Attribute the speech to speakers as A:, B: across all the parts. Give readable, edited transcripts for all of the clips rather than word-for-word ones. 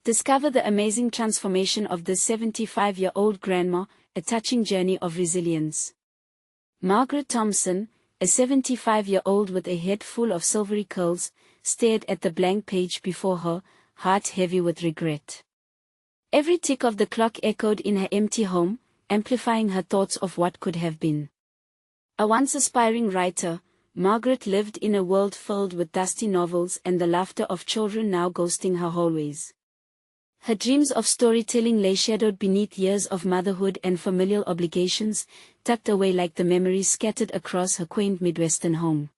A: Discover the amazing transformation of this 75-year-old grandma, a touching journey of resilience. Margaret Thompson, a 75-year-old with a head full of silvery curls, stared at the blank page before her, heart heavy with regret. Every tick of the clock echoed in her empty home, amplifying her thoughts of what could have been. A once aspiring writer, Margaret lived in a world filled with dusty novels and the laughter of children now ghosting her hallways. Her dreams of storytelling lay shadowed beneath years of motherhood and familial obligations, tucked away like the memories scattered across her quaint Midwestern home.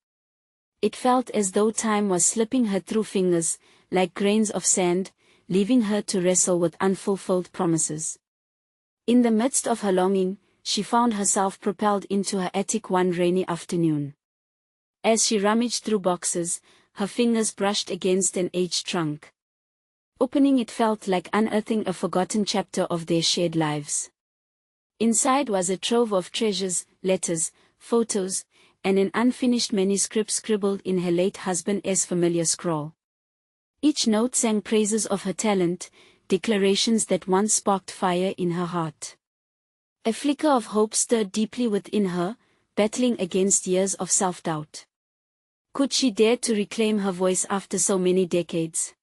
A: It felt as though time was slipping her through fingers, like grains of sand, leaving her to wrestle with unfulfilled promises. In the midst of her longing, she found herself propelled into her attic one rainy afternoon. As she rummaged through boxes, her fingers brushed against an aged trunk. Opening it felt like unearthing a forgotten chapter of their shared lives. Inside was a trove of treasures, letters, photos, and an unfinished manuscript scribbled in her late husband's familiar scrawl. Each note sang praises of her talent, declarations that once sparked fire in her heart. A flicker of hope stirred deeply within her, battling against years of self-doubt. Could she dare to reclaim her voice after so many decades?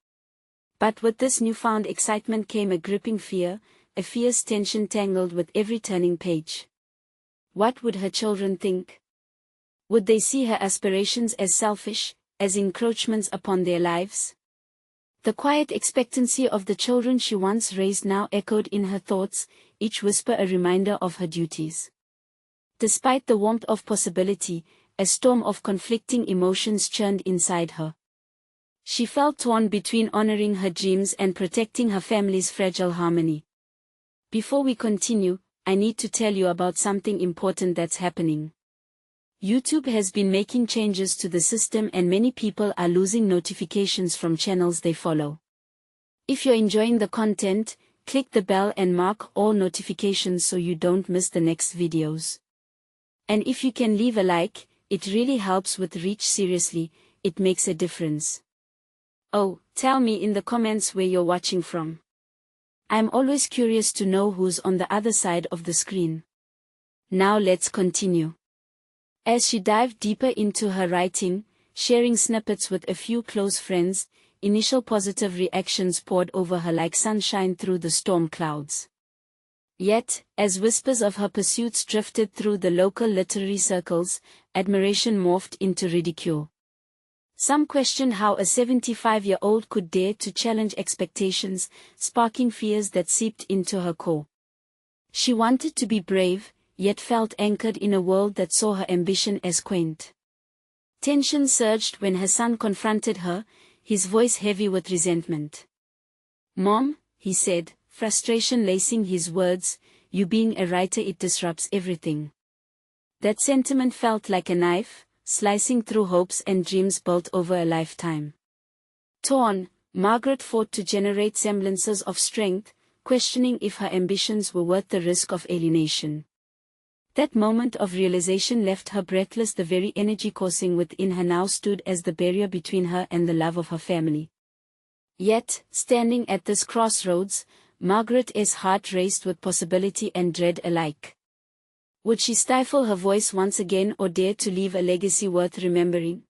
A: But with this newfound excitement came a gripping fear, a fierce tension tangled with every turning page. What would her children think? Would they see her aspirations as selfish, as encroachments upon their lives? The quiet expectancy of the children she once raised now echoed in her thoughts, each whisper a reminder of her duties. Despite the warmth of possibility, a storm of conflicting emotions churned inside her. She felt torn between honoring her dreams and protecting her family's fragile harmony. Before we continue, I need to tell you about something important that's happening. YouTube has been making changes to the system and many people are losing notifications from channels they follow. If you're enjoying the content, click the bell and mark all notifications so you don't miss the next videos. And if you can leave a like, it really helps with reach. Seriously, it makes a difference. Oh, tell me in the comments where you're watching from. I'm always curious to know who's on the other side of the screen. Now let's continue. As she dived deeper into her writing, sharing snippets with a few close friends, initial positive reactions poured over her like sunshine through the storm clouds. Yet, as whispers of her pursuits drifted through the local literary circles, admiration morphed into ridicule. Some questioned how a 75-year-old could dare to challenge expectations, sparking fears that seeped into her core. She wanted to be brave, yet felt anchored in a world that saw her ambition as quaint. Tension surged when her son confronted her, his voice heavy with resentment. "Mom," he said, frustration lacing his words, "you being a writer, it disrupts everything." That sentiment felt like a knife, slicing through hopes and dreams built over a lifetime. Torn, Margaret fought to generate semblances of strength, questioning if her ambitions were worth the risk of alienation. That moment of realization left her breathless. The very energy coursing within her now stood as the barrier between her and the love of her family. Yet, standing at this crossroads, Margaret's heart raced with possibility and dread alike. Would she stifle her voice once again or dare to leave a legacy worth remembering?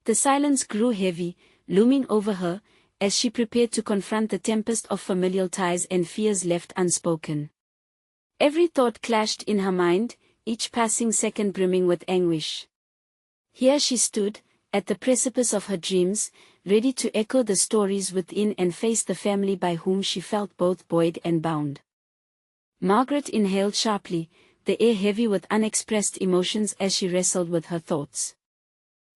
A: The silence grew heavy, looming over her, as she prepared to confront the tempest of familial ties and fears left unspoken. Every thought clashed in her mind, each passing second brimming with anguish. Here she stood, at the precipice of her dreams, ready to echo the stories within and face the family by whom she felt both buoyed and bound. Margaret inhaled sharply, the air heavy with unexpressed emotions as she wrestled with her thoughts.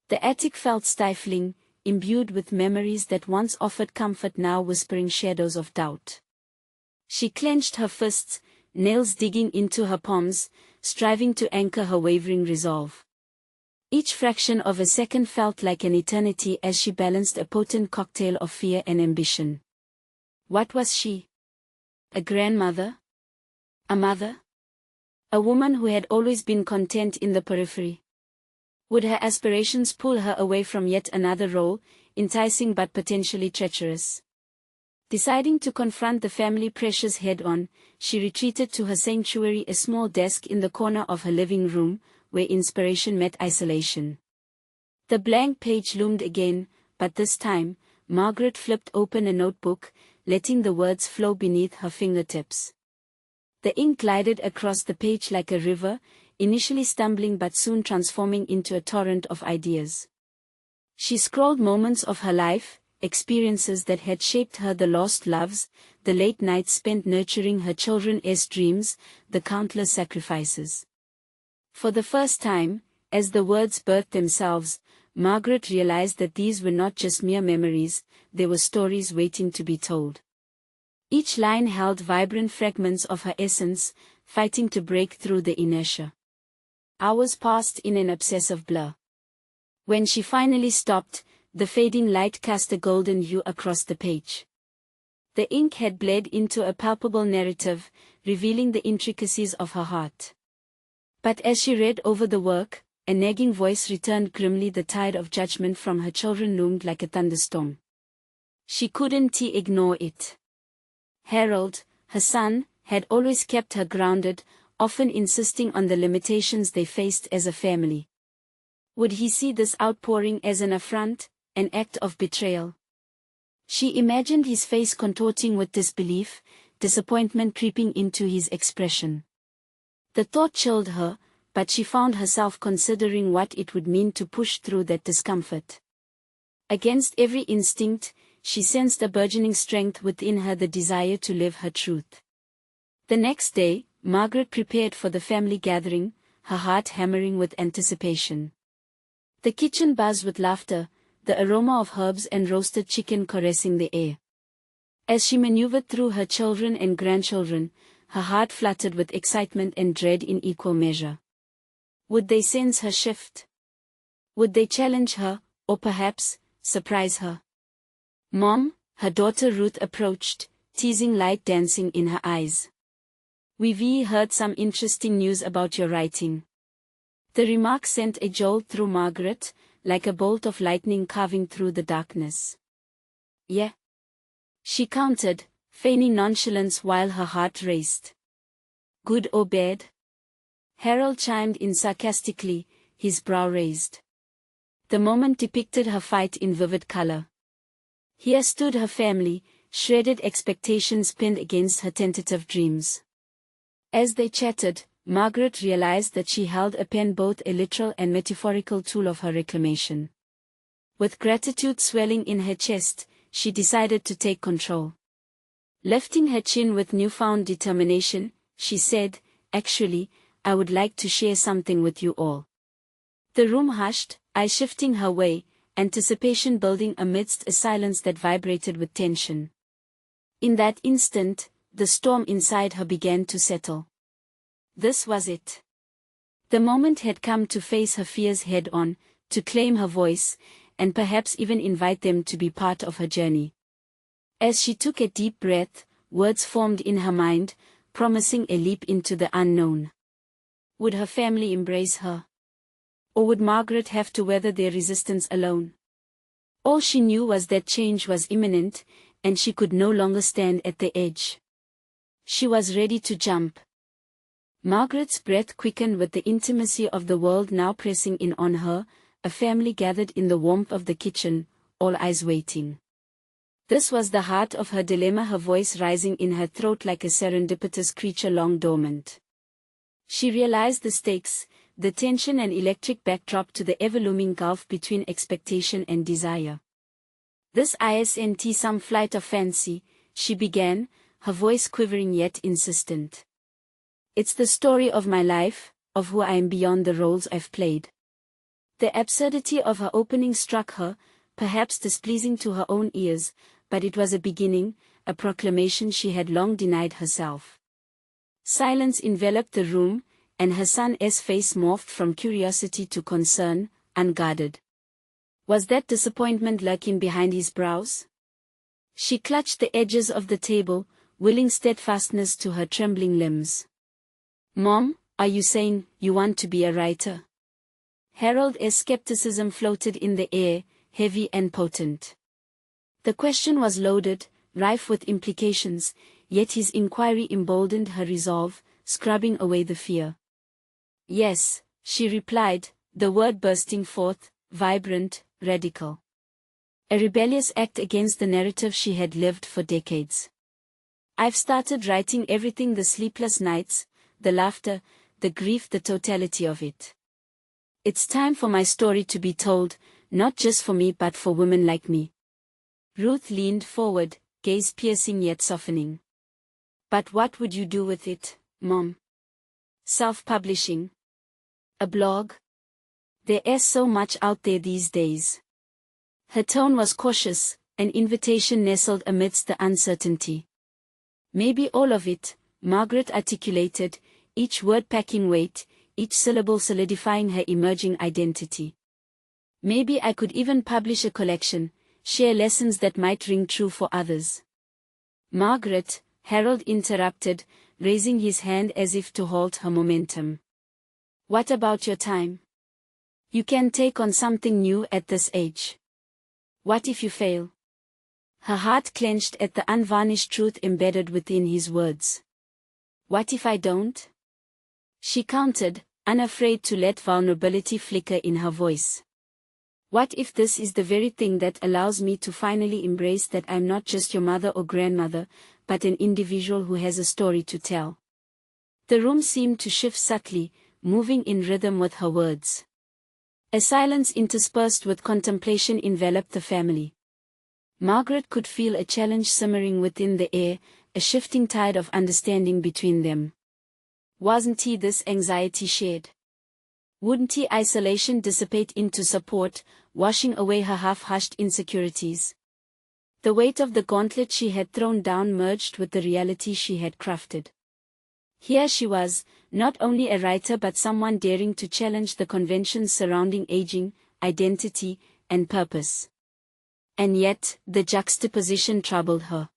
A: The attic felt stifling, imbued with memories that once offered comfort now whispering shadows of doubt. She clenched her fists, nails digging into her palms, striving to anchor her wavering resolve. Each fraction of a second felt like an eternity as she balanced a potent cocktail of fear and ambition. What was she? A grandmother? A mother? A woman who had always been content in the periphery. Would her aspirations pull her away from yet another role, enticing but potentially treacherous? Deciding to confront the family pressures head-on, she retreated to her sanctuary, a small desk in the corner of her living room, where inspiration met isolation. The blank page loomed again, but this time, Margaret flipped open a notebook, letting the words flow beneath her fingertips. The ink glided across the page like a river, initially stumbling but soon transforming into a torrent of ideas. She scrolled moments of her life, experiences that had shaped her, the lost loves, the late nights spent nurturing her children's dreams, the countless sacrifices. For the first time, as the words birthed themselves, Margaret realized that these were not just mere memories, they were stories waiting to be told. Each line held vibrant fragments of her essence, fighting to break through the inertia. Hours passed in an obsessive blur. When she finally stopped, the fading light cast a golden hue across the page. The ink had bled into a palpable narrative, revealing the intricacies of her heart. But as she read over the work, a nagging voice returned grimly. The tide of judgment from her children loomed like a thunderstorm. She couldn't ignore it. Harold, her son, had always kept her grounded, often insisting on the limitations they faced as a family. Would he see this outpouring as an affront, an act of betrayal? She imagined his face contorting with disbelief, disappointment creeping into his expression. The thought chilled her, but she found herself considering what it would mean to push through that discomfort. Against every instinct, she sensed a burgeoning strength within her, the desire to live her truth. The next day, Margaret prepared for the family gathering, her heart hammering with anticipation. The kitchen buzzed with laughter, the aroma of herbs and roasted chicken caressing the air. As she maneuvered through her children and grandchildren, her heart fluttered with excitement and dread in equal measure. Would they sense her shift? Would they challenge her, or perhaps, surprise her? "Mom," her daughter Ruth approached, teasing light dancing in her eyes. "We've heard some interesting news about your writing." The remark sent a jolt through Margaret, like a bolt of lightning carving through the darkness. "Yeah," she countered, feigning nonchalance while her heart raced. "Good or bad?" Harold chimed in sarcastically, his brow raised. The moment depicted her fight in vivid color. Here stood her family, shredded expectations pinned against her tentative dreams. As they chatted, Margaret realized that she held a pen, both a literal and metaphorical tool of her reclamation. With gratitude swelling in her chest, she decided to take control. Lifting her chin with newfound determination, she said, "Actually, I would like to share something with you all." The room hushed, eyes shifting her way, anticipation building amidst a silence that vibrated with tension. In that instant, the storm inside her began to settle. This was it. The moment had come to face her fears head-on, to claim her voice, and perhaps even invite them to be part of her journey. As she took a deep breath, words formed in her mind, promising a leap into the unknown. Would her family embrace her? Or would Margaret have to weather their resistance alone? All she knew was that change was imminent, and she could no longer stand at the edge. She was ready to jump. Margaret's breath quickened with the intimacy of the world now pressing in on her, a family gathered in the warmth of the kitchen, all eyes waiting. This was the heart of her dilemma, her voice rising in her throat like a serendipitous creature long dormant. She realized the stakes, the tension and electric backdrop to the ever-looming gulf between expectation and desire. "This isn't some flight of fancy," she began, her voice quivering yet insistent. "It's the story of my life, of who I am beyond the roles I've played." The absurdity of her opening struck her, perhaps displeasing to her own ears, but it was a beginning, a proclamation she had long denied herself. Silence enveloped the room, and her son's face morphed from curiosity to concern, unguarded. Was that disappointment lurking behind his brows? She clutched the edges of the table, willing steadfastness to her trembling limbs. "Mom, are you saying you want to be a writer?" Harold's skepticism floated in the air, heavy and potent. The question was loaded, rife with implications, yet his inquiry emboldened her resolve, scrubbing away the fear. "Yes," she replied, the word bursting forth, vibrant, radical. A rebellious act against the narrative she had lived for decades. "I've started writing everything, the sleepless nights, the laughter, the grief, the totality of it. It's time for my story to be told, not just for me but for women like me." Ruth leaned forward, gaze piercing yet softening. "But what would you do with it, Mom? Self-publishing? A blog? There's so much out there these days." Her tone was cautious, an invitation nestled amidst the uncertainty. "Maybe all of it," Margaret articulated, each word packing weight, each syllable solidifying her emerging identity. "Maybe I could even publish a collection, share lessons that might ring true for others." "Margaret," Harold interrupted, raising his hand as if to halt her momentum. "What about your time? You can take on something new at this age. What if you fail?" Her heart clenched at the unvarnished truth embedded within his words. "What if I don't?" she countered, unafraid to let vulnerability flicker in her voice. "What if this is the very thing that allows me to finally embrace that I'm not just your mother or grandmother, but an individual who has a story to tell?" The room seemed to shift subtly, moving in rhythm with her words. A silence interspersed with contemplation enveloped the family. Margaret could feel a challenge simmering within the air, a shifting tide of understanding between them. Wasn't he this anxiety shared? Wouldn't he isolation dissipate into support, washing away her half-hushed insecurities? The weight of the gauntlet she had thrown down merged with the reality she had crafted. Here she was, not only a writer but someone daring to challenge the conventions surrounding aging, identity, and purpose. And yet, the juxtaposition troubled her.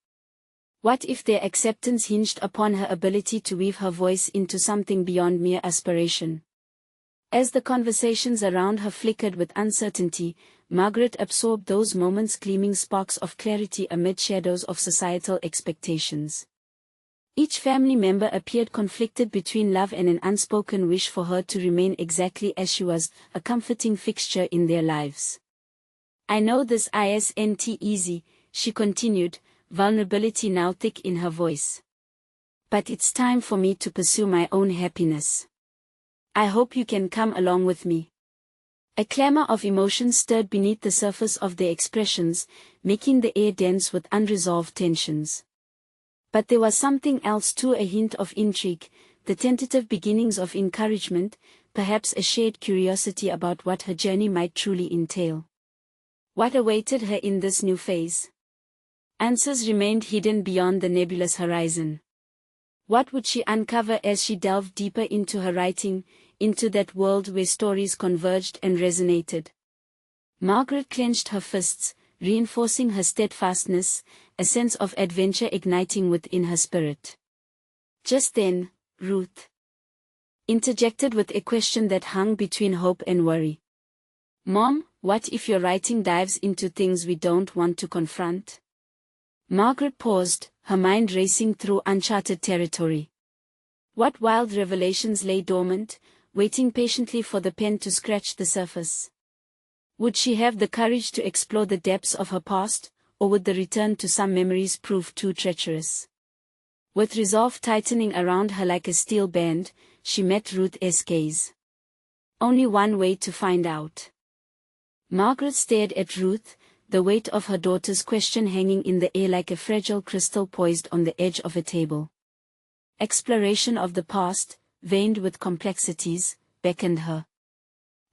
A: What if their acceptance hinged upon her ability to weave her voice into something beyond mere aspiration? As the conversations around her flickered with uncertainty, Margaret absorbed those moments, gleaming sparks of clarity amid shadows of societal expectations. Each family member appeared conflicted between love and an unspoken wish for her to remain exactly as she was, a comforting fixture in their lives. "I know this isn't easy," she continued, vulnerability now thick in her voice. "But it's time for me to pursue my own happiness. I hope you can come along with me." A clamor of emotion stirred beneath the surface of their expressions, making the air dense with unresolved tensions. But there was something else too, a hint of intrigue, the tentative beginnings of encouragement, perhaps a shared curiosity about what her journey might truly entail. What awaited her in this new phase? Answers remained hidden beyond the nebulous horizon. What would she uncover as she delved deeper into her writing, into that world where stories converged and resonated? Margaret clenched her fists, reinforcing her steadfastness, a sense of adventure igniting within her spirit. Just then, Ruth interjected with a question that hung between hope and worry. "Mom, what if your writing dives into things we don't want to confront?" Margaret paused, her mind racing through uncharted territory. What wild revelations lay dormant, waiting patiently for the pen to scratch the surface? Would she have the courage to explore the depths of her past, or would the return to some memories prove too treacherous? With resolve tightening around her like a steel band, she met Ruth's gaze. Only one way to find out. Margaret stared at Ruth, the weight of her daughter's question hanging in the air like a fragile crystal poised on the edge of a table. Exploration of the past, veined with complexities, beckoned her.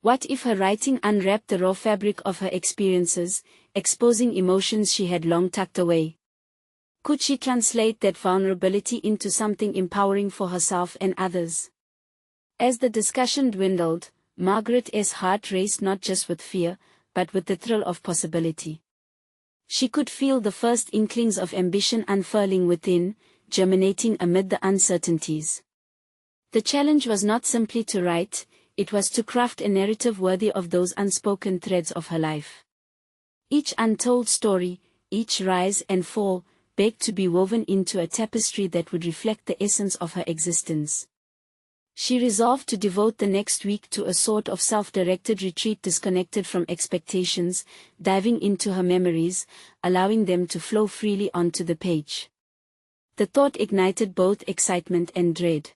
A: What if her writing unwrapped the raw fabric of her experiences, exposing emotions she had long tucked away? Could she translate that vulnerability into something empowering for herself and others? As the discussion dwindled, Margaret's heart raced not just with fear, but with the thrill of possibility. She could feel the first inklings of ambition unfurling within, germinating amid the uncertainties. The challenge was not simply to write, it was to craft a narrative worthy of those unspoken threads of her life. Each untold story, each rise and fall, begged to be woven into a tapestry that would reflect the essence of her existence. She resolved to devote the next week to a sort of self-directed retreat disconnected from expectations, diving into her memories, allowing them to flow freely onto the page. The thought ignited both excitement and dread.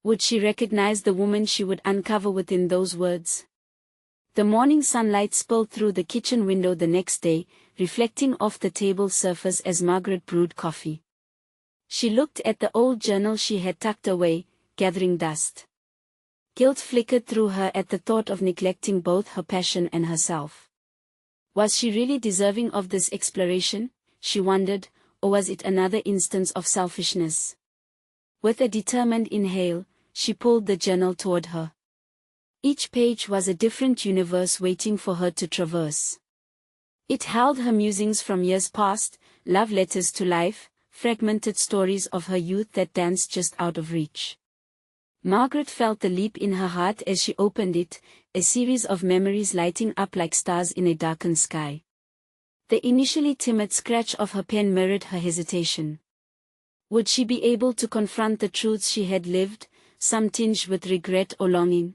A: Would she recognize the woman she would uncover within those words? The morning sunlight spilled through the kitchen window the next day, reflecting off the table surface as Margaret brewed coffee. She looked at the old journal she had tucked away, gathering dust. Guilt flickered through her at the thought of neglecting both her passion and herself. Was she really deserving of this exploration, she wondered, or was it another instance of selfishness? With a determined inhale, she pulled the journal toward her. Each page was a different universe waiting for her to traverse. It held her musings from years past, love letters to life, fragmented stories of her youth that danced just out of reach. Margaret felt the leap in her heart as she opened it, a series of memories lighting up like stars in a darkened sky. The initially timid scratch of her pen mirrored her hesitation. Would she be able to confront the truths she had lived, some tinged with regret or longing?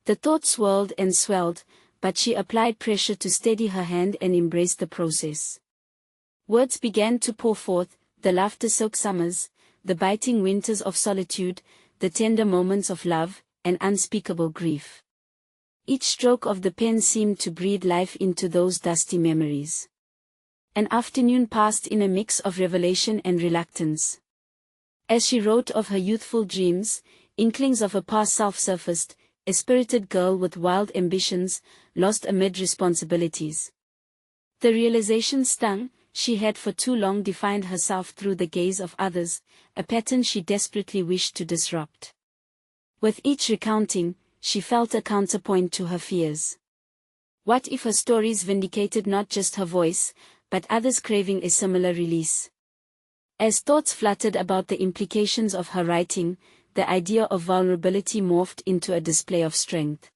A: The thought swirled and swelled, but she applied pressure to steady her hand and embraced the process. Words began to pour forth, the laughter-soaked summers, the biting winters of solitude, the tender moments of love, and unspeakable grief. Each stroke of the pen seemed to breathe life into those dusty memories. An afternoon passed in a mix of revelation and reluctance. As she wrote of her youthful dreams, inklings of a past self surfaced, a spirited girl with wild ambitions, lost amid responsibilities. The realization stung. She had for too long defined herself through the gaze of others, a pattern she desperately wished to disrupt. With each recounting, she felt a counterpoint to her fears. What if her stories vindicated not just her voice, but others craving a similar release? As thoughts fluttered about the implications of her writing, the idea of vulnerability morphed into a display of strength.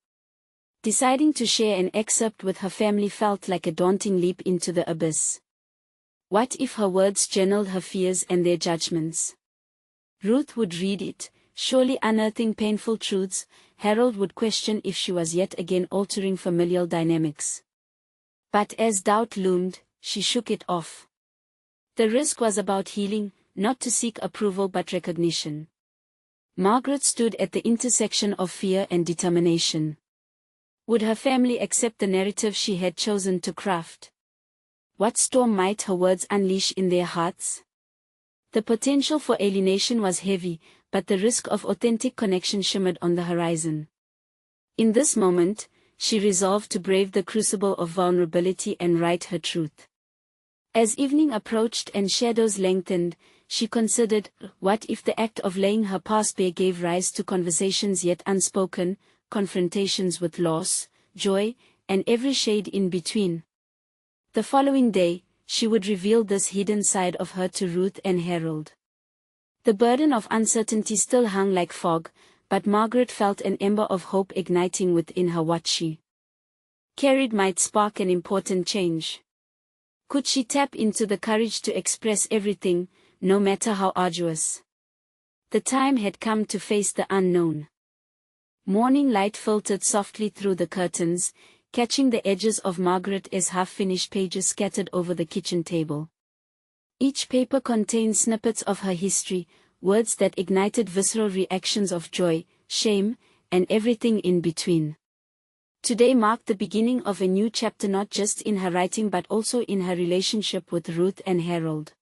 A: Deciding to share an excerpt with her family felt like a daunting leap into the abyss. What if her words journaled her fears and their judgments? Ruth would read it, surely unearthing painful truths. Harold would question if she was yet again altering familial dynamics. But as doubt loomed, she shook it off. The risk was about healing, not to seek approval but recognition. Margaret stood at the intersection of fear and determination. Would her family accept the narrative she had chosen to craft? What storm might her words unleash in their hearts? The potential for alienation was heavy, but the risk of authentic connection shimmered on the horizon. In this moment, she resolved to brave the crucible of vulnerability and write her truth. As evening approached and shadows lengthened, she considered, what if the act of laying her past bare gave rise to conversations yet unspoken, confrontations with loss, joy, and every shade in between? The following day, she would reveal this hidden side of her to Ruth and Harold. The burden of uncertainty still hung like fog, but Margaret felt an ember of hope igniting within her. What she carried might spark an important change. Could she tap into the courage to express everything, no matter how arduous? The time had come to face the unknown. Morning light filtered softly through the curtains, catching the edges of Margaret's half-finished pages scattered over the kitchen table. Each paper contained snippets of her history, words that ignited visceral reactions of joy, shame, and everything in between. Today marked the beginning of a new chapter, not just in her writing but also in her relationship with Ruth and Harold.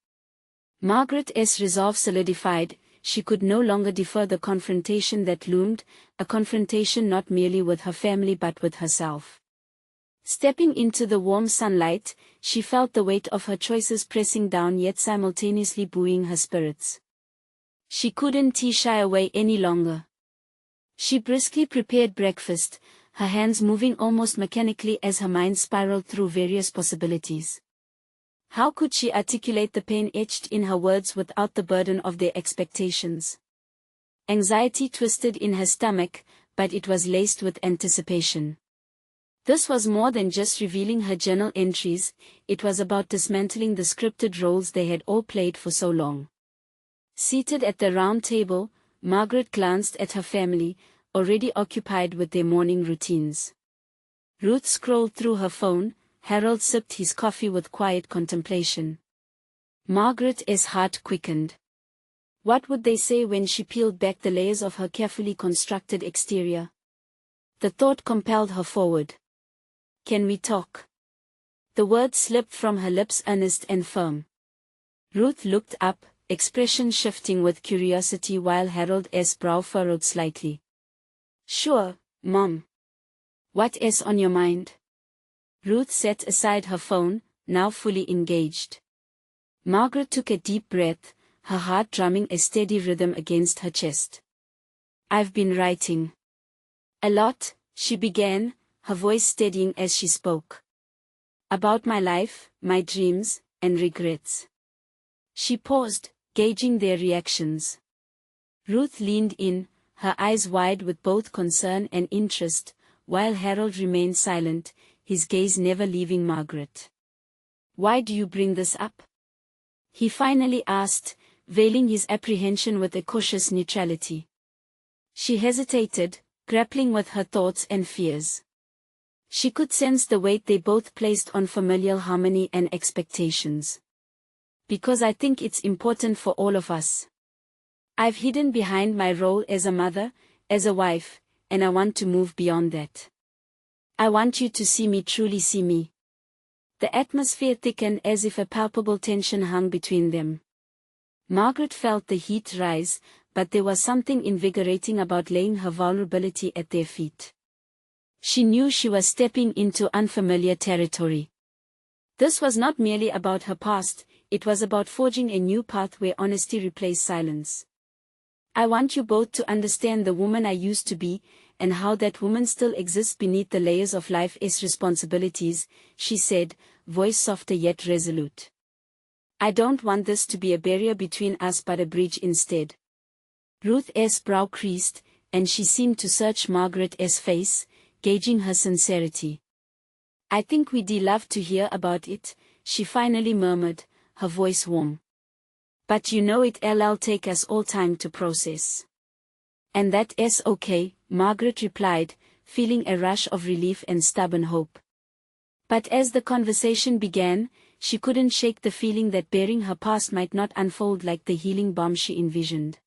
A: Margaret's resolve solidified. She could no longer defer the confrontation that loomed, a confrontation not merely with her family but with herself. Stepping into the warm sunlight, she felt the weight of her choices pressing down yet simultaneously buoying her spirits. She couldn't shy away any longer. She briskly prepared breakfast, her hands moving almost mechanically as her mind spiraled through various possibilities. How could she articulate the pain etched in her words without the burden of their expectations? Anxiety twisted in her stomach, but it was laced with anticipation. This was more than just revealing her journal entries, it was about dismantling the scripted roles they had all played for so long. Seated at the round table, Margaret glanced at her family, already occupied with their morning routines. Ruth scrolled through her phone, Harold sipped his coffee with quiet contemplation. Margaret's heart quickened. What would they say when she peeled back the layers of her carefully constructed exterior? The thought compelled her forward. Can we talk? The words slipped from her lips, earnest and firm. Ruth looked up, expression shifting with curiosity while Harold's brow furrowed slightly. Sure, Mom. What's on your mind? Ruth set aside her phone, now fully engaged. Margaret took a deep breath, her heart drumming a steady rhythm against her chest. I've been writing. A lot, she began, her voice steadying as she spoke. About my life, my dreams, and regrets. She paused, gauging their reactions. Ruth leaned in, her eyes wide with both concern and interest, while Harold remained silent, his gaze never leaving Margaret. Why do you bring this up? He finally asked, veiling his apprehension with a cautious neutrality. She hesitated, grappling with her thoughts and fears. She could sense the weight they both placed on familial harmony and expectations. Because I think it's important for all of us. I've hidden behind my role as a mother, as a wife, and I want to move beyond that. I want you to see me, truly see me. The atmosphere thickened as if a palpable tension hung between them. Margaret felt the heat rise, but there was something invigorating about laying her vulnerability at their feet. She knew she was stepping into unfamiliar territory. This was not merely about her past, it was about forging a new path where honesty replaced silence. I want you both to understand the woman I used to be, and how that woman still exists beneath the layers of life's responsibilities, she said, voice softer yet resolute. I don't want this to be a barrier between us but a bridge instead. Ruth's brow creased, and she seemed to search Margaret's face, gauging her sincerity. I think we'd love to hear about it, she finally murmured, her voice warm. But you know it'll take us all time to process. And that's okay, Margaret replied, feeling a rush of relief and stubborn hope. But as the conversation began, she couldn't shake the feeling that bearing her past might not unfold like the healing balm she envisioned.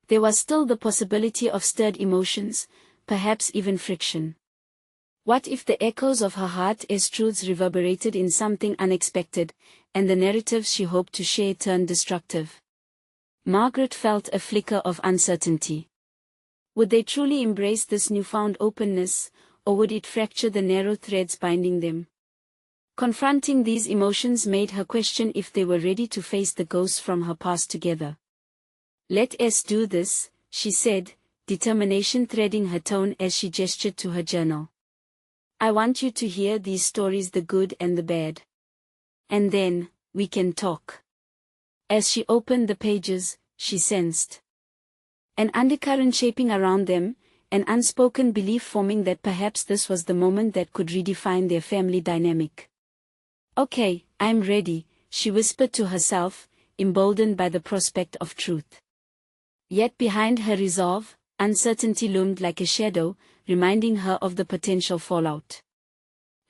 A: There was still the possibility of stirred emotions, perhaps even friction. What if the echoes of her heart's truths reverberated in something unexpected, and the narratives she hoped to share turned destructive? Margaret felt a flicker of uncertainty. Would they truly embrace this newfound openness, or would it fracture the narrow threads binding them? Confronting these emotions made her question if they were ready to face the ghosts from her past together. Let's do this, she said, determination threading her tone as she gestured to her journal. I want you to hear these stories, the good and the bad. And then, we can talk. As she opened the pages, she sensed an undercurrent shaping around them, an unspoken belief forming that perhaps this was the moment that could redefine their family dynamic. Okay, I'm ready, she whispered to herself, emboldened by the prospect of truth. Yet behind her resolve, uncertainty loomed like a shadow, reminding her of the potential fallout.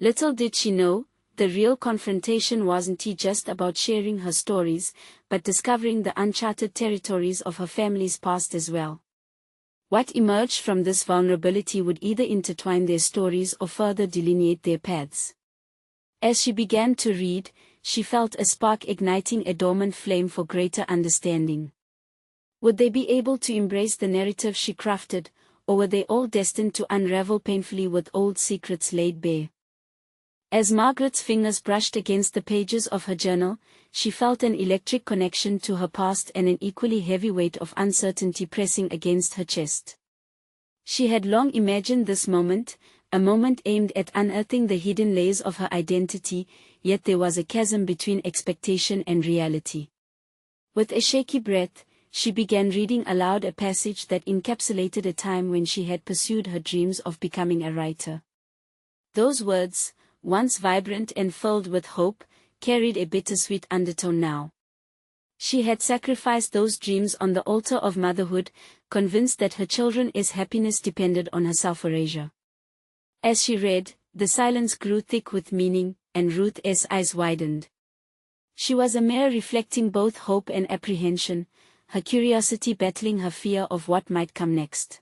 A: Little did she know, the real confrontation wasn't just about sharing her stories, but discovering the uncharted territories of her family's past as well. What emerged from this vulnerability would either intertwine their stories or further delineate their paths. As she began to read, she felt a spark igniting a dormant flame for greater understanding. Would they be able to embrace the narrative she crafted, or were they all destined to unravel painfully with old secrets laid bare? As Margaret's fingers brushed against the pages of her journal, she felt an electric connection to her past and an equally heavy weight of uncertainty pressing against her chest. She had long imagined this moment, a moment aimed at unearthing the hidden layers of her identity, yet there was a chasm between expectation and reality. With a shaky breath, she began reading aloud a passage that encapsulated a time when she had pursued her dreams of becoming a writer. Those words, once vibrant and filled with hope, carried a bittersweet undertone now. She had sacrificed those dreams on the altar of motherhood, convinced that her children's happiness depended on her self-erasure. As she read, the silence grew thick with meaning, and Ruth's eyes widened. She was a mirror reflecting both hope and apprehension, her curiosity battling her fear of what might come next.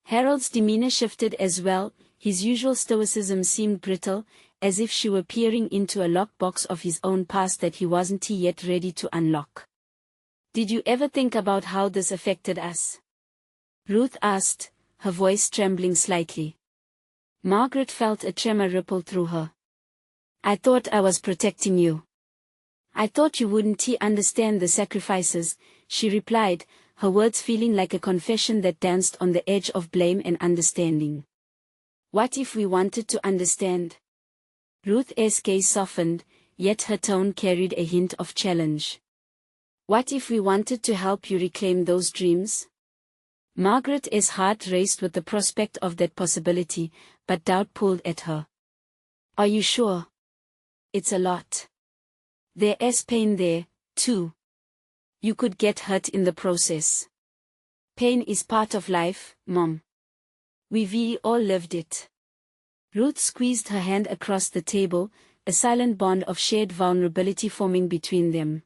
A: Harold's demeanor shifted as well, his usual stoicism seemed brittle, as if she were peering into a lockbox of his own past that he wasn't yet ready to unlock. "Did you ever think about how this affected us?" Ruth asked, her voice trembling slightly. Margaret felt a tremor ripple through her. "I thought I was protecting you. I thought you wouldn't understand the sacrifices," she replied, her words feeling like a confession that danced on the edge of blame and understanding. "What if we wanted to understand?" Ruth's gaze softened, yet her tone carried a hint of challenge. "What if we wanted to help you reclaim those dreams?" Margaret's heart raced with the prospect of that possibility, but doubt pulled at her. "Are you sure? It's a lot. There's pain there, too. You could get hurt in the process." "Pain is part of life, Mom. We've all lived it." Ruth squeezed her hand across the table, a silent bond of shared vulnerability forming between them.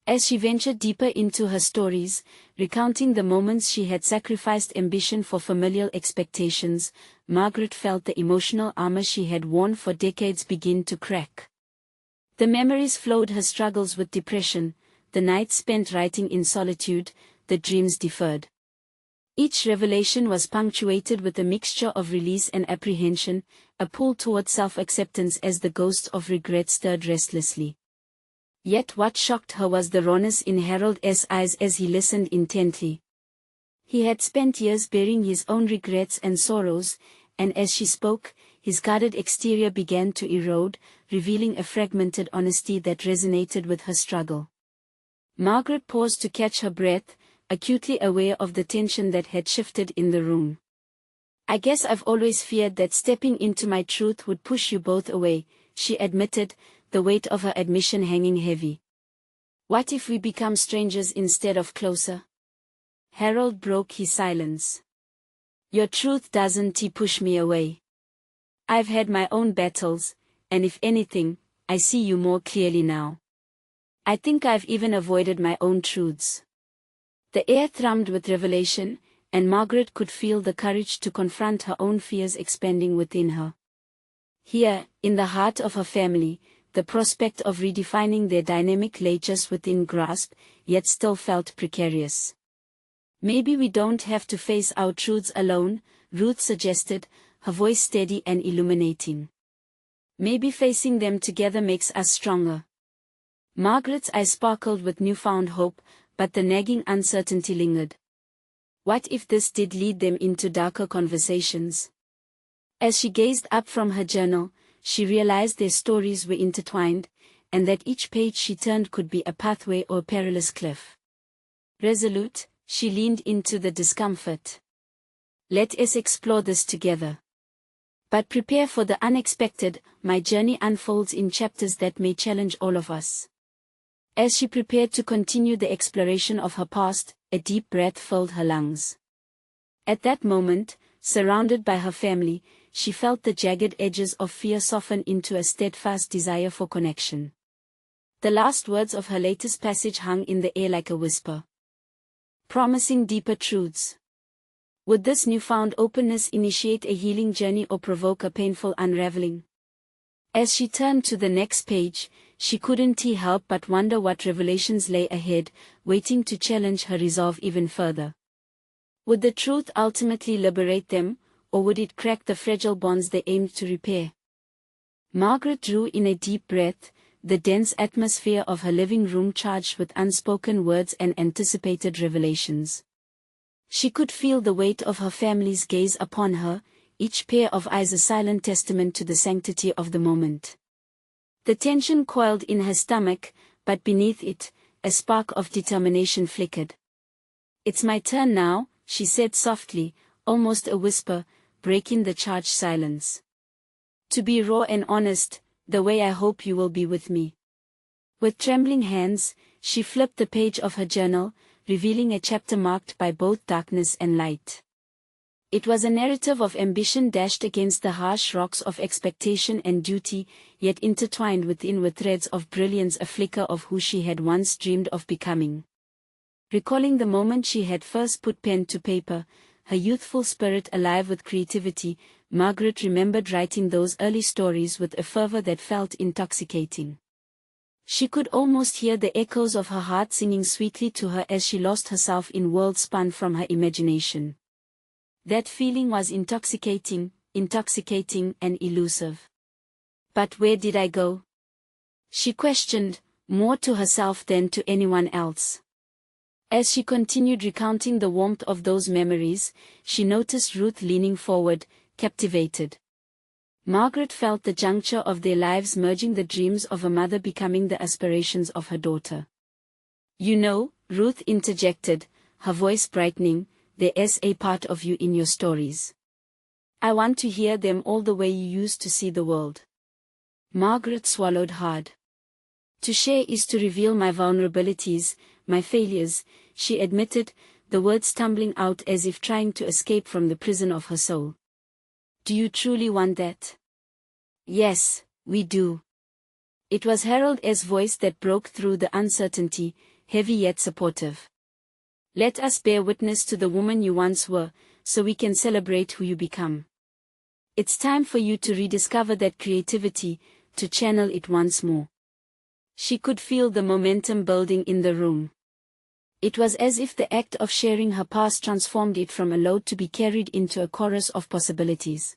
A: As she ventured deeper into her stories, recounting the moments she had sacrificed ambition for familial expectations, Margaret felt the emotional armor she had worn for decades begin to crack. The memories flowed: her struggles with depression, the nights spent writing in solitude, the dreams deferred. Each revelation was punctuated with a mixture of release and apprehension, a pull toward self-acceptance as the ghosts of regret stirred restlessly. Yet what shocked her was the rawness in Harold's eyes as he listened intently. He had spent years bearing his own regrets and sorrows, and as she spoke, his guarded exterior began to erode, revealing a fragmented honesty that resonated with her struggle. Margaret paused to catch her breath, acutely aware of the tension that had shifted in the room. "I guess I've always feared that stepping into my truth would push you both away," she admitted, the weight of her admission hanging heavy. "What if we become strangers instead of closer?" Harold broke his silence. "Your truth doesn't push me away. I've had my own battles, and if anything, I see you more clearly now. I think I've even avoided my own truths." The air thrummed with revelation, and Margaret could feel the courage to confront her own fears expanding within her. Here, in the heart of her family, the prospect of redefining their dynamic lay just within grasp, yet still felt precarious. "Maybe we don't have to face our truths alone," Ruth suggested, her voice steady and illuminating. "Maybe facing them together makes us stronger." Margaret's eyes sparkled with newfound hope, but the nagging uncertainty lingered. What if this did lead them into darker conversations? As she gazed up from her journal, she realized their stories were intertwined, and that each page she turned could be a pathway or a perilous cliff. Resolute, she leaned into the discomfort. "Let us explore this together. But prepare for the unexpected. My journey unfolds in chapters that may challenge all of us." As she prepared to continue the exploration of her past, a deep breath filled her lungs. At that moment, surrounded by her family, she felt the jagged edges of fear soften into a steadfast desire for connection. The last words of her latest passage hung in the air like a whisper, promising deeper truths. Would this newfound openness initiate a healing journey or provoke a painful unraveling? As she turned to the next page, she couldn't help but wonder what revelations lay ahead, waiting to challenge her resolve even further. Would the truth ultimately liberate them, or would it crack the fragile bonds they aimed to repair? Margaret drew in a deep breath, the dense atmosphere of her living room charged with unspoken words and anticipated revelations. She could feel the weight of her family's gaze upon her, each pair of eyes a silent testament to the sanctity of the moment. The tension coiled in her stomach, but beneath it, a spark of determination flickered. "It's my turn now," she said softly, almost a whisper, breaking the charged silence. To be raw and honest, the way I hope you will be with me. With trembling hands, she flipped the page of her journal, revealing a chapter marked by both darkness and light. It was a narrative of ambition dashed against the harsh rocks of expectation and duty, yet intertwined within with threads of brilliance, a flicker of who she had once dreamed of becoming. Recalling the moment she had first put pen to paper, her youthful spirit alive with creativity, Margaret remembered writing those early stories with a fervor that felt intoxicating. She could almost hear the echoes of her heart singing sweetly to her as she lost herself in worlds spun from her imagination. That feeling was intoxicating and elusive. But where did I go? She questioned, more to herself than to anyone else. As she continued recounting the warmth of those memories, she noticed Ruth leaning forward, captivated. Margaret felt the juncture of their lives merging, the dreams of a mother becoming the aspirations of her daughter. You know, Ruth interjected, her voice brightening, there's a part of you in your stories. I want to hear them all the way you used to see the world. Margaret swallowed hard. To share is to reveal my vulnerabilities, my failures, she admitted, the words tumbling out as if trying to escape from the prison of her soul. Do you truly want that? Yes, we do. It was Harold S.'s voice that broke through the uncertainty, heavy yet supportive. Let us bear witness to the woman you once were, so we can celebrate who you become. It's time for you to rediscover that creativity, to channel it once more. She could feel the momentum building in the room. It was as if the act of sharing her past transformed it from a load to be carried into a chorus of possibilities.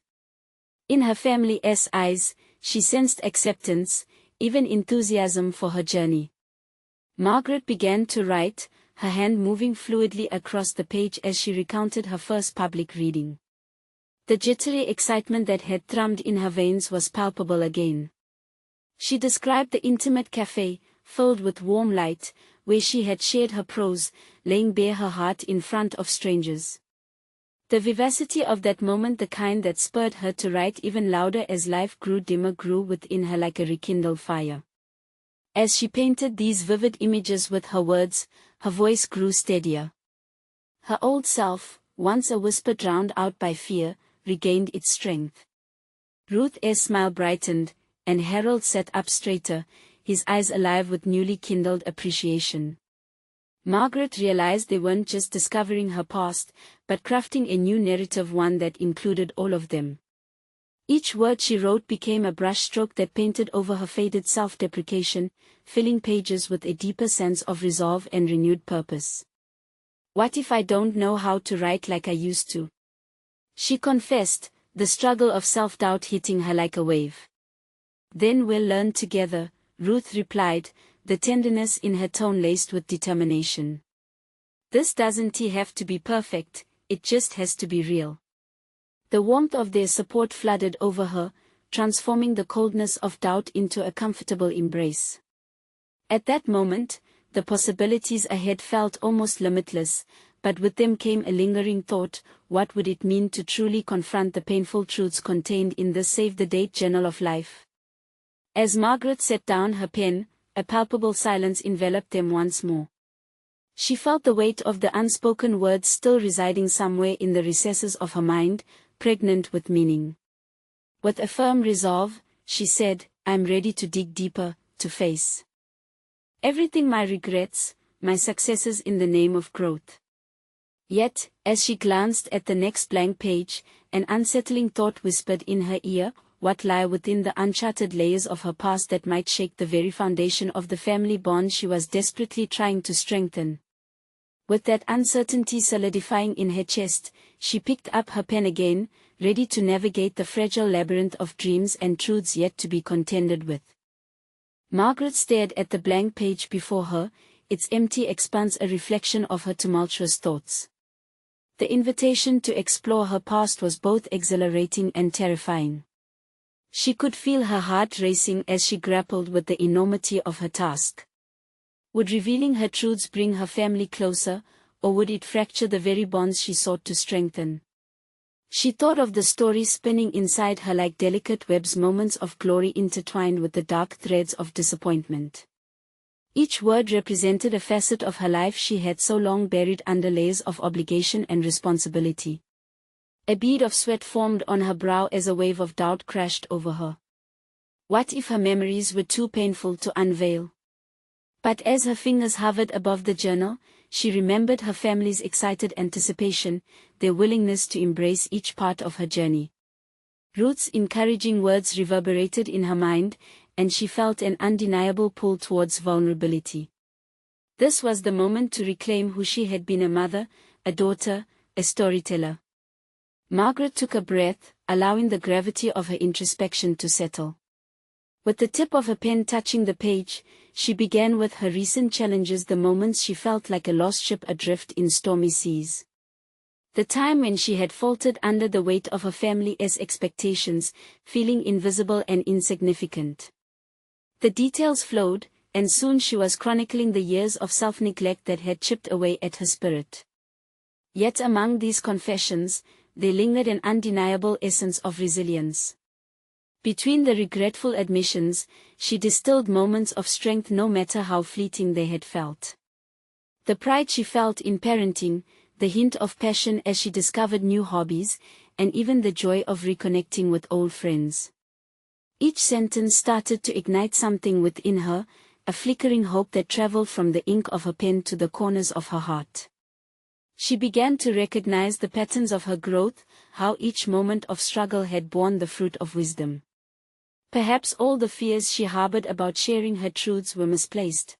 A: In her family's eyes, she sensed acceptance, even enthusiasm for her journey. Margaret began to write, her hand moving fluidly across the page as she recounted her first public reading. The jittery excitement that had thrummed in her veins was palpable again. She described the intimate cafe, filled with warm light, where she had shared her prose, laying bare her heart in front of strangers. The vivacity of that moment, the kind that spurred her to write even louder as life grew dimmer, grew within her like a rekindled fire. As she painted these vivid images with her words, her voice grew steadier. Her old self, once a whisper drowned out by fear, regained its strength. Ruth's smile brightened, and Harold sat up straighter, his eyes alive with newly kindled appreciation. Margaret realized they weren't just discovering her past, but crafting a new narrative, one that included all of them. Each word she wrote became a brushstroke that painted over her faded self-deprecation, filling pages with a deeper sense of resolve and renewed purpose. What if I don't know how to write like I used to? She confessed, the struggle of self-doubt hitting her like a wave. Then we'll learn together, Ruth replied, the tenderness in her tone laced with determination. This doesn't have to be perfect, it just has to be real. The warmth of their support flooded over her, transforming the coldness of doubt into a comfortable embrace. At that moment, the possibilities ahead felt almost limitless, but with them came a lingering thought: what would it mean to truly confront the painful truths contained in this save-the-date journal of life? As Margaret set down her pen, a palpable silence enveloped them once more. She felt the weight of the unspoken words still residing somewhere in the recesses of her mind, pregnant with meaning. With a firm resolve, she said, I'm ready to dig deeper, to face everything, my regrets, my successes, in the name of growth. Yet, as she glanced at the next blank page, an unsettling thought whispered in her ear: what lay within the uncharted layers of her past that might shake the very foundation of the family bond she was desperately trying to strengthen? With that uncertainty solidifying in her chest, she picked up her pen again, ready to navigate the fragile labyrinth of dreams and truths yet to be contended with. Margaret stared at the blank page before her, its empty expanse a reflection of her tumultuous thoughts. The invitation to explore her past was both exhilarating and terrifying. She could feel her heart racing as she grappled with the enormity of her task. Would revealing her truths bring her family closer, or would it fracture the very bonds she sought to strengthen? She thought of the story spinning inside her like delicate webs, moments of glory intertwined with the dark threads of disappointment. Each word represented a facet of her life she had so long buried under layers of obligation and responsibility. A bead of sweat formed on her brow as a wave of doubt crashed over her. What if her memories were too painful to unveil? But as her fingers hovered above the journal, she remembered her family's excited anticipation, their willingness to embrace each part of her journey. Ruth's encouraging words reverberated in her mind, and she felt an undeniable pull towards vulnerability. This was the moment to reclaim who she had been: a mother, a daughter, a storyteller. Margaret took a breath, allowing the gravity of her introspection to settle. With the tip of her pen touching the page, she began with her recent challenges, the moments she felt like a lost ship adrift in stormy seas. The time when she had faltered under the weight of her family's expectations, feeling invisible and insignificant. The details flowed, and soon she was chronicling the years of self-neglect that had chipped away at her spirit. Yet among these confessions, there lingered an undeniable essence of resilience. Between the regretful admissions, she distilled moments of strength, no matter how fleeting they had felt. The pride she felt in parenting, the hint of passion as she discovered new hobbies, and even the joy of reconnecting with old friends. Each sentence started to ignite something within her, a flickering hope that traveled from the ink of her pen to the corners of her heart. She began to recognize the patterns of her growth, how each moment of struggle had borne the fruit of wisdom. Perhaps all the fears she harbored about sharing her truths were misplaced.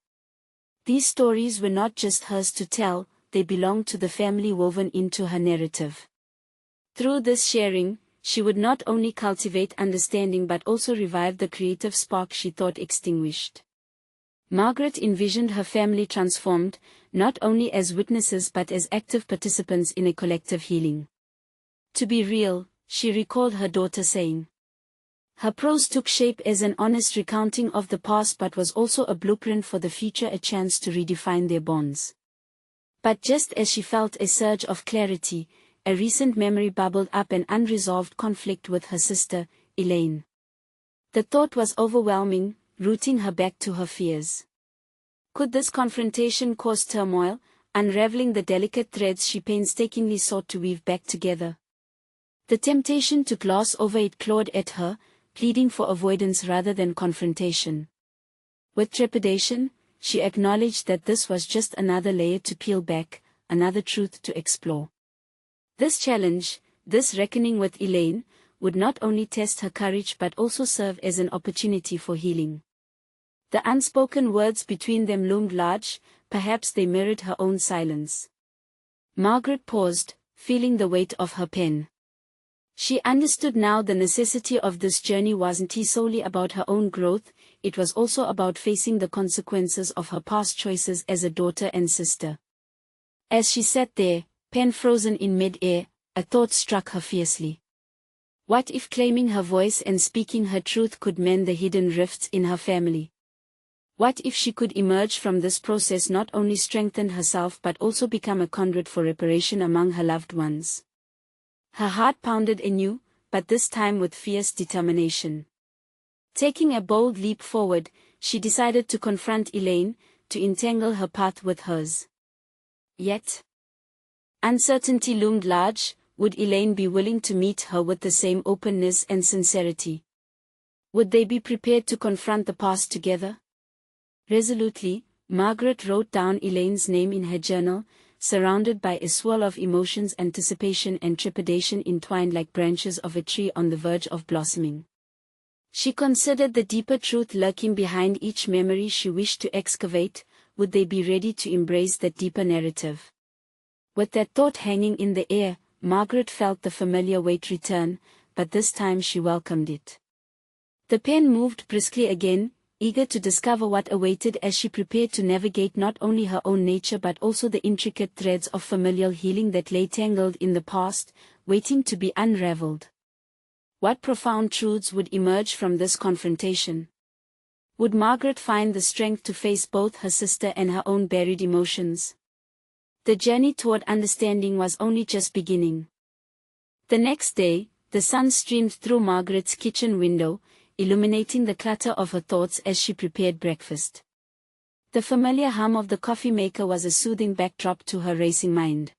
A: These stories were not just hers to tell, they belonged to the family woven into her narrative. Through this sharing, she would not only cultivate understanding but also revive the creative spark she thought extinguished. Margaret envisioned her family transformed, not only as witnesses but as active participants in a collective healing. To be real, she recalled her daughter saying. Her prose took shape as an honest recounting of the past but was also a blueprint for the future, a chance to redefine their bonds. But just as she felt a surge of clarity, a recent memory bubbled up: an unresolved conflict with her sister, Elaine. The thought was overwhelming, rooting her back to her fears. Could this confrontation cause turmoil, unraveling the delicate threads she painstakingly sought to weave back together? The temptation to gloss over it clawed at her, pleading for avoidance rather than confrontation. With trepidation, she acknowledged that this was just another layer to peel back, another truth to explore. This challenge, this reckoning with Elaine, would not only test her courage but also serve as an opportunity for healing. The unspoken words between them loomed large, perhaps they mirrored her own silence. Margaret paused, feeling the weight of her pen. She understood now the necessity of this journey wasn't solely about her own growth, it was also about facing the consequences of her past choices as a daughter and sister. As she sat there, pen frozen in mid-air, a thought struck her fiercely. What if claiming her voice and speaking her truth could mend the hidden rifts in her family? What if she could emerge from this process not only strengthen herself but also become a conduit for reparation among her loved ones? Her heart pounded anew, but this time with fierce determination. Taking a bold leap forward, she decided to confront Elaine, to entangle her path with hers. Yet, uncertainty loomed large. Would Elaine be willing to meet her with the same openness and sincerity? Would they be prepared to confront the past together? Resolutely, Margaret wrote down Elaine's name in her journal, surrounded by a swirl of emotions, anticipation and trepidation entwined like branches of a tree on the verge of blossoming. She considered the deeper truth lurking behind each memory she wished to excavate. Would they be ready to embrace that deeper narrative? With that thought hanging in the air, Margaret felt the familiar weight return, but this time she welcomed it. The pen moved briskly again, eager to discover what awaited as she prepared to navigate not only her own nature but also the intricate threads of familial healing that lay tangled in the past, waiting to be unraveled. What profound truths would emerge from this confrontation? Would Margaret find the strength to face both her sister and her own buried emotions? The journey toward understanding was only just beginning. The next day, the sun streamed through Margaret's kitchen window, illuminating the clutter of her thoughts as she prepared breakfast. The familiar hum of the coffee maker was a soothing backdrop to her racing mind.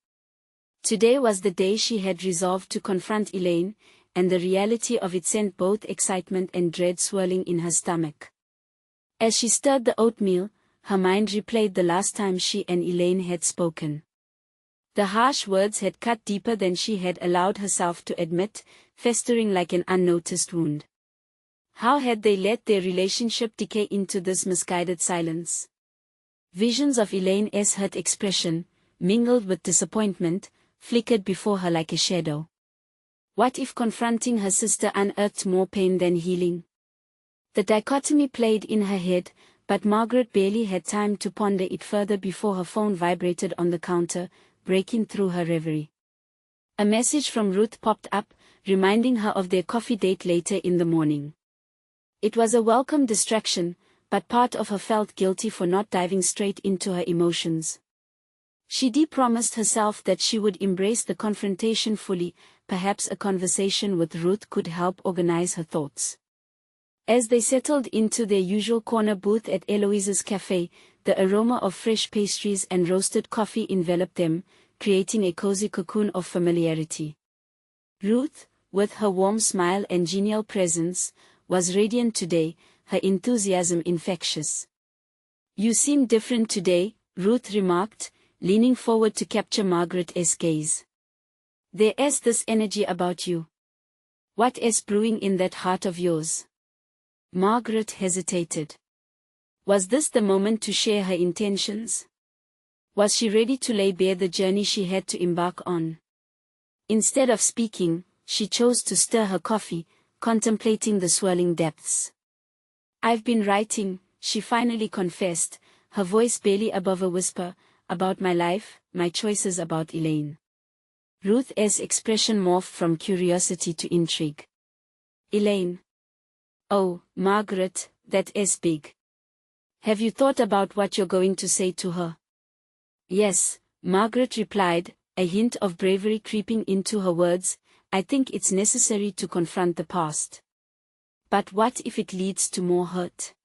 A: Today was the day she had resolved to confront Elaine, and the reality of it sent both excitement and dread swirling in her stomach. As she stirred the oatmeal, her mind replayed the last time she and Elaine had spoken. The harsh words had cut deeper than she had allowed herself to admit, festering like an unnoticed wound. How had they let their relationship decay into this misguided silence? Visions of Elaine's hurt expression, mingled with disappointment, flickered before her like a shadow. What if confronting her sister unearthed more pain than healing? The dichotomy played in her head, but Margaret barely had time to ponder it further before her phone vibrated on the counter, breaking through her reverie. A message from Ruth popped up, reminding her of their coffee date later in the morning. It was a welcome distraction, but part of her felt guilty for not diving straight into her emotions. She de-promised herself that she would embrace the confrontation fully. Perhaps a conversation with Ruth could help organize her thoughts. As they settled into their usual corner booth at Eloise's cafe, the aroma of fresh pastries and roasted coffee enveloped them, creating a cozy cocoon of familiarity. Ruth, with her warm smile and genial presence, was radiant today, her enthusiasm infectious. "You seem different today," Ruth remarked, leaning forward to capture Margaret's gaze. "There's this energy about you. What is brewing in that heart of yours?" Margaret hesitated. Was this the moment to share her intentions? Was she ready to lay bare the journey she had to embark on? Instead of speaking, she chose to stir her coffee, contemplating the swirling depths. "I've been writing," she finally confessed, her voice barely above a whisper, "about my life, my choices, about Elaine." Ruth's expression morphed from curiosity to intrigue. "Elaine? Oh, Margaret, that is big. Have you thought about what you're going to say to her?" "Yes," Margaret replied, a hint of bravery creeping into her words. "I think it's necessary to confront the past. But what if it leads to more hurt?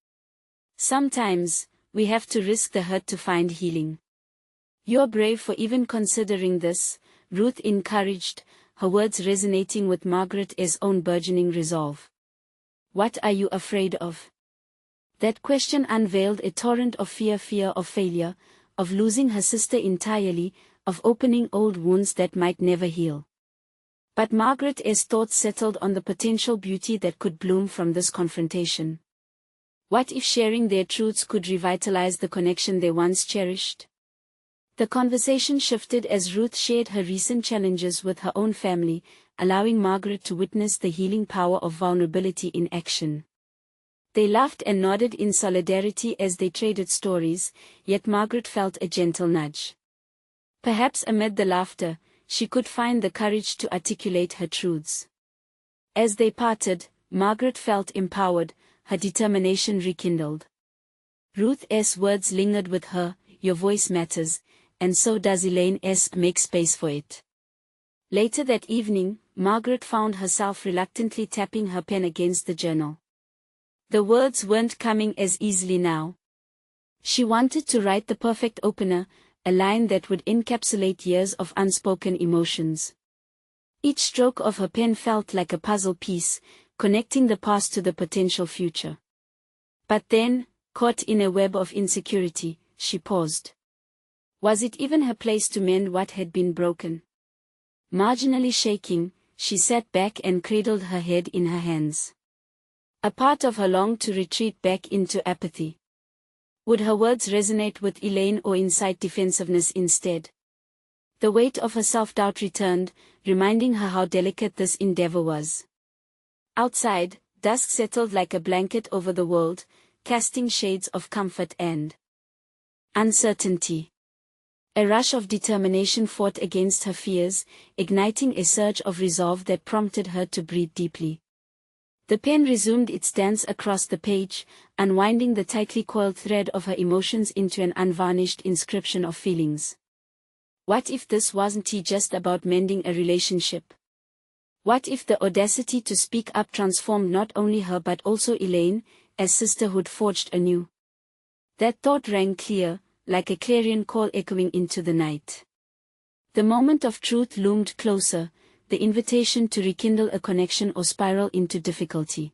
A: Sometimes, we have to risk the hurt to find healing." "You're brave for even considering this," Ruth encouraged, her words resonating with Margaret's own burgeoning resolve. "What are you afraid of?" That question unveiled a torrent of fear of failure, of losing her sister entirely, of opening old wounds that might never heal. But Margaret's thoughts settled on the potential beauty that could bloom from this confrontation. What if sharing their truths could revitalize the connection they once cherished? The conversation shifted as Ruth shared her recent challenges with her own family, allowing Margaret to witness the healing power of vulnerability in action. They laughed and nodded in solidarity as they traded stories, yet Margaret felt a gentle nudge. Perhaps amid the laughter, she could find the courage to articulate her truths. As they parted, Margaret felt empowered, her determination rekindled. Ruth's words lingered with her, "Your voice matters, and so does Elaine's, make space for it." Later that evening, Margaret found herself reluctantly tapping her pen against the journal. The words weren't coming as easily now. She wanted to write the perfect opener, a line that would encapsulate years of unspoken emotions. Each stroke of her pen felt like a puzzle piece, connecting the past to the potential future. But then, caught in a web of insecurity, she paused. Was it even her place to mend what had been broken? Marginally shaking, she sat back and cradled her head in her hands. A part of her longed to retreat back into apathy. Would her words resonate with Elaine or incite defensiveness instead? The weight of her self-doubt returned, reminding her how delicate this endeavor was. Outside, dusk settled like a blanket over the world, casting shades of comfort and uncertainty. A rush of determination fought against her fears, igniting a surge of resolve that prompted her to breathe deeply. The pen resumed its dance across the page, unwinding the tightly coiled thread of her emotions into an unvarnished inscription of feelings. What if this wasn't just about mending a relationship? What if the audacity to speak up transformed not only her but also Elaine, as sisterhood forged anew? That thought rang clear, like a clarion call echoing into the night. The moment of truth loomed closer, the invitation to rekindle a connection or spiral into difficulty.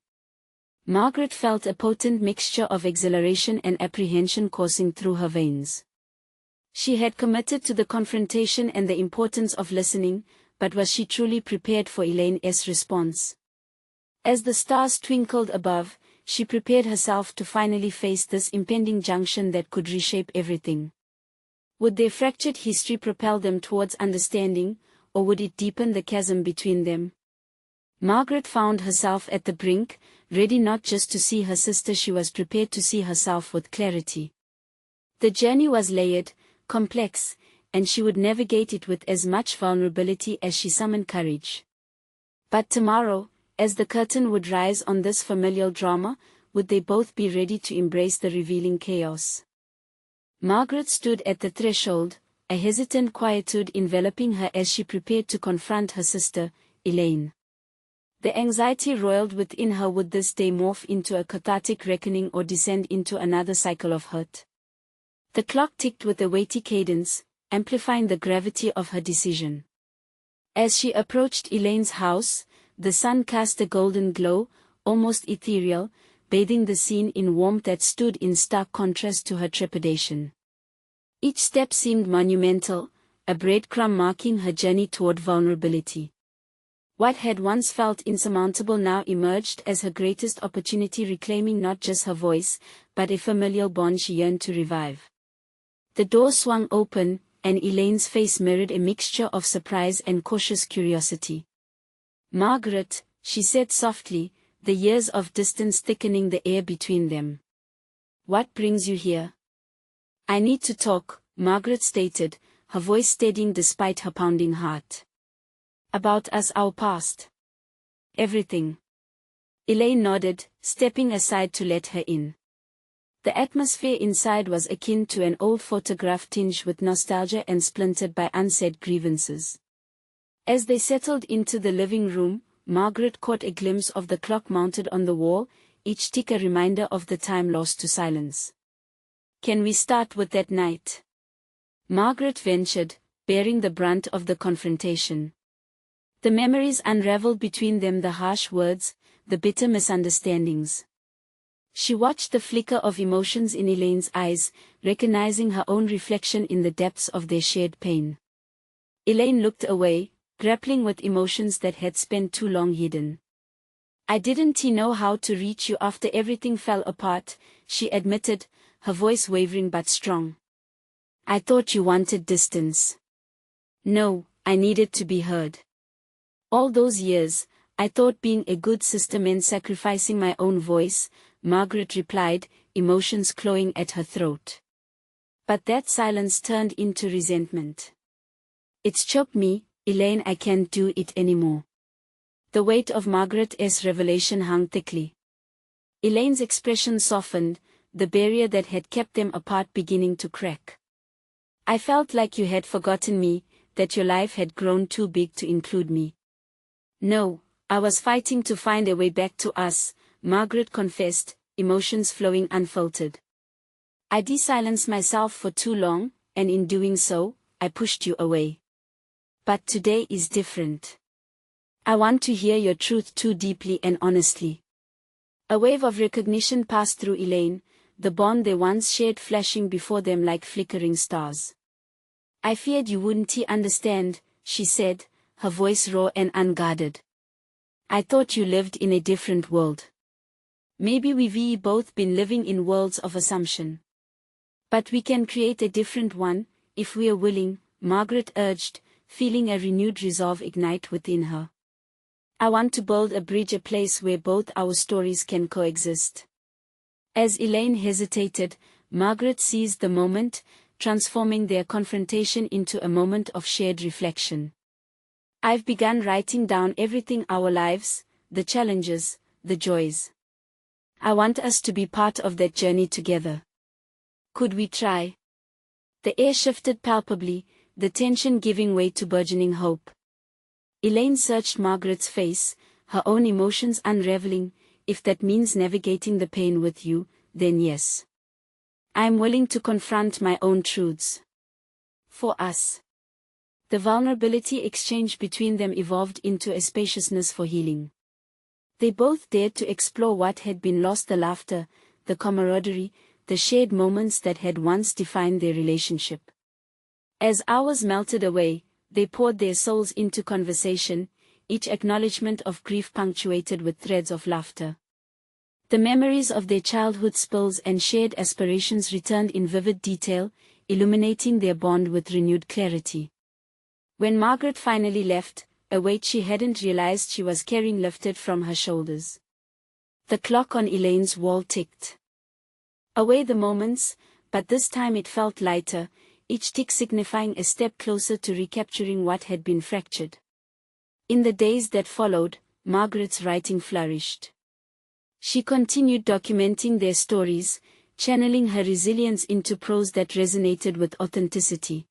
A: Margaret felt a potent mixture of exhilaration and apprehension coursing through her veins. She had committed to the confrontation and the importance of listening, but was she truly prepared for Elaine's response? As the stars twinkled above, she prepared herself to finally face this impending junction that could reshape everything. Would their fractured history propel them towards understanding, or would it deepen the chasm between them? Margaret found herself at the brink, ready not just to see her sister, she was prepared to see herself with clarity. The journey was layered, complex, and she would navigate it with as much vulnerability as she summoned courage. But tomorrow, as the curtain would rise on this familial drama, would they both be ready to embrace the revealing chaos? Margaret stood at the threshold, a hesitant quietude enveloping her as she prepared to confront her sister, Elaine. The anxiety roiled within her. Would this day morph into a cathartic reckoning or descend into another cycle of hurt? The clock ticked with a weighty cadence, amplifying the gravity of her decision. As she approached Elaine's house, the sun cast a golden glow, almost ethereal, bathing the scene in warmth that stood in stark contrast to her trepidation. Each step seemed monumental, a breadcrumb marking her journey toward vulnerability. What had once felt insurmountable now emerged as her greatest opportunity, reclaiming not just her voice, but a familial bond she yearned to revive. The door swung open, and Elaine's face mirrored a mixture of surprise and cautious curiosity. "Margaret," she said softly, the years of distance thickening the air between them. "What brings you here?" "I need to talk," Margaret stated, her voice steadying despite her pounding heart. "About us, our past." "Everything." Elaine nodded, stepping aside to let her in. The atmosphere inside was akin to an old photograph tinged with nostalgia and splintered by unsaid grievances. As they settled into the living room, Margaret caught a glimpse of the clock mounted on the wall, each tick a reminder of the time lost to silence. "Can we start with that night?" Margaret ventured, bearing the brunt of the confrontation. The memories unraveled between them, the harsh words, the bitter misunderstandings. She watched the flicker of emotions in Elaine's eyes, recognizing her own reflection in the depths of their shared pain. Elaine looked away, grappling with emotions that had spent too long hidden. "I didn't know how to reach you after everything fell apart," she admitted, her voice wavering but strong. "I thought you wanted distance." "No, I needed to be heard. All those years, I thought being a good sister meant sacrificing my own voice," Margaret replied, emotions clawing at her throat. But that silence turned into resentment. "It's choked me, Elaine, I can't do it anymore." The weight of Margaret's revelation hung thickly. Elaine's expression softened, the barrier that had kept them apart beginning to crack. "I felt like you had forgotten me, that your life had grown too big to include me." "No, I was fighting to find a way back to us," Margaret confessed, emotions flowing unfiltered. "I de-silenced myself for too long, and in doing so, I pushed you away. But today is different. I want to hear your truth too deeply and honestly." A wave of recognition passed through Elaine, the bond they once shared flashing before them like flickering stars. "I feared you wouldn't understand," she said, her voice raw and unguarded. "I thought you lived in a different world. Maybe we've both been living in worlds of assumption. But we can create a different one, if we are willing," Margaret urged, feeling a renewed resolve ignite within her. "I want to build a bridge, a place where both our stories can coexist." As Elaine hesitated, Margaret seized the moment, transforming their confrontation into a moment of shared reflection. "I've begun writing down everything, our lives, the challenges, the joys. I want us to be part of that journey together. Could we try?" The air shifted palpably, the tension giving way to burgeoning hope. Elaine searched Margaret's face, her own emotions unraveling. If that means navigating the pain with you, then yes. I'm willing to confront my own truths. For us. The vulnerability exchange between them evolved into a spaciousness for healing. They both dared to explore what had been lost, the laughter, the camaraderie, the shared moments that had once defined their relationship. As hours melted away, they poured their souls into conversation, each acknowledgement of grief punctuated with threads of laughter. The memories of their childhood spills and shared aspirations returned in vivid detail, illuminating their bond with renewed clarity. When Margaret finally left, a weight she hadn't realized she was carrying lifted from her shoulders. The clock on Elaine's wall ticked away the moments, but this time it felt lighter, each tick signifying a step closer to recapturing what had been fractured. In the days that followed, Margaret's writing flourished. She continued documenting their stories, channeling her resilience into prose that resonated with authenticity.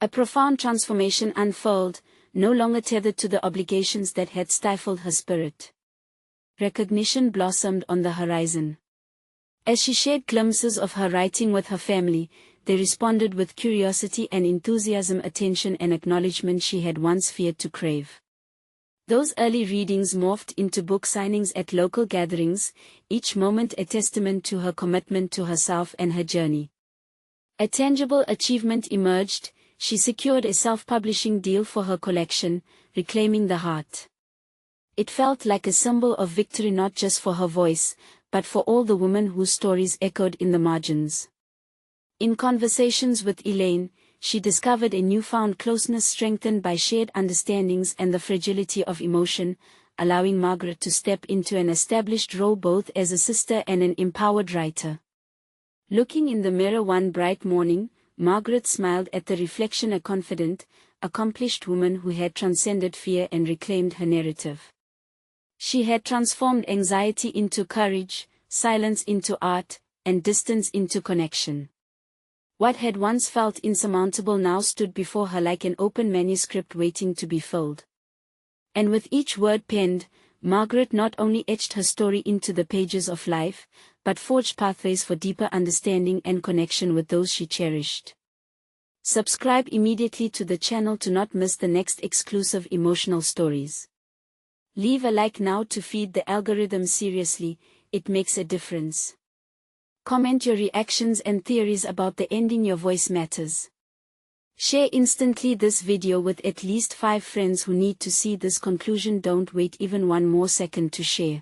A: A profound transformation unfurled, no longer tethered to the obligations that had stifled her spirit. Recognition blossomed on the horizon. As she shared glimpses of her writing with her family, they responded with curiosity and enthusiasm, attention and acknowledgement she had once feared to crave. Those early readings morphed into book signings at local gatherings, each moment a testament to her commitment to herself and her journey. A tangible achievement emerged. She secured a self-publishing deal for her collection, Reclaiming the Heart. It felt like a symbol of victory, not just for her voice, but for all the women whose stories echoed in the margins. In conversations with Elaine, she discovered a newfound closeness strengthened by shared understandings and the fragility of emotion, allowing Margaret to step into an established role both as a sister and an empowered writer. Looking in the mirror one bright morning, Margaret smiled at the reflection, a confident, accomplished woman who had transcended fear and reclaimed her narrative. She had transformed anxiety into courage, silence into art, and distance into connection. What had once felt insurmountable now stood before her like an open manuscript waiting to be filled. And with each word penned, Margaret not only etched her story into the pages of life, but forged pathways for deeper understanding and connection with those she cherished. Subscribe immediately to the channel to not miss the next exclusive emotional stories. Leave a like now to feed the algorithm. Seriously, it makes a difference. Comment your reactions and theories about the ending. Your voice matters. Share instantly this video with at least 5 friends who need to see this conclusion. Don't wait even one more second to share.